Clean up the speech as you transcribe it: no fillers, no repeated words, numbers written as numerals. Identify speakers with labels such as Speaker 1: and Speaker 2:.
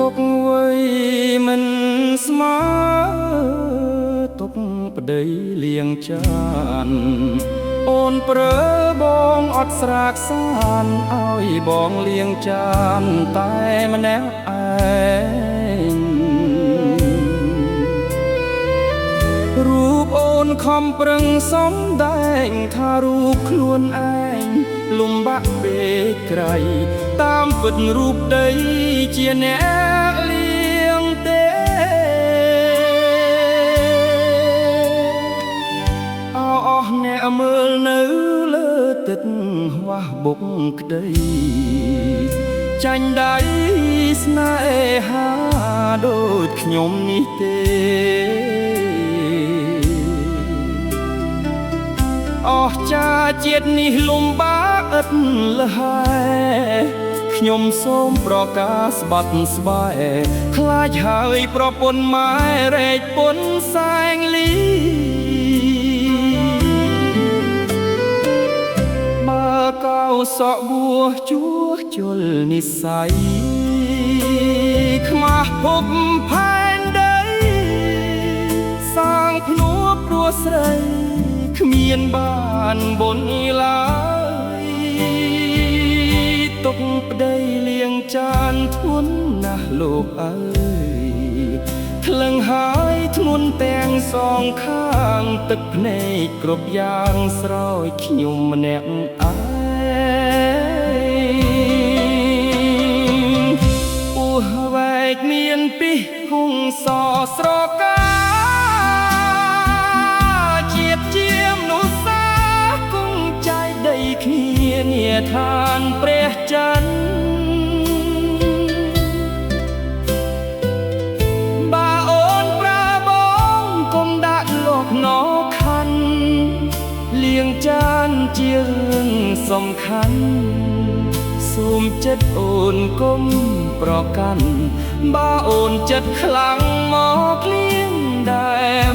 Speaker 1: ទុកវ័យមិនស្មើទុកប្តីលៀងចានអូនប្រើបងអត់ស្រាកសានឲ្យបងលៀងចានតែម្នាក់ឯងរូបអូនខំប្រឹងសំដែងថារូបខ្លួនឯងលំបាក់ពេកក្រៃតាមពិតរូបដីជាអ្នកលៀងទេអស់អ្នកមើលនៅលើទឹកហួសបុកក្ដីចាញ់ដៃស្នេហាដូចខ្ញុំនេះទេអស់ចាជាតិនេះលំបាកឥតលះខ្ញុំសូមប្រកាសស្បាត់ស្បែកខ្លាចហើយប្រពន្ធម៉ែរែកពុនសែងលីបើកៅសក់បួជួសជុលនិស័យខ្មាស់ភពផែនដីសាងភ្នួបព្រោះស្រីគ្មានបានបុណ្យឡើយទុកប្តីលៀងចានធ្ងន់ណាស់លោកអើយថ្លឹងហើយធ្ងន់ទាំងសងខាងទឹកភ្នែកគ្រប់យ៉ាងស្រោចខ្ញុំម្នាក់ឯងពោះវែកមានពីហុងសស្រកាញាឋានព្រះច័ន្ទបើអូនប្រើបងកុំដាក់លោកណោខណ្ឌលៀងចានជារឿងសំខាន់សូមចិត្តអូនកុំប្រកាន់បើអូនចិត្តខ្លាំងមកលៀងដែរ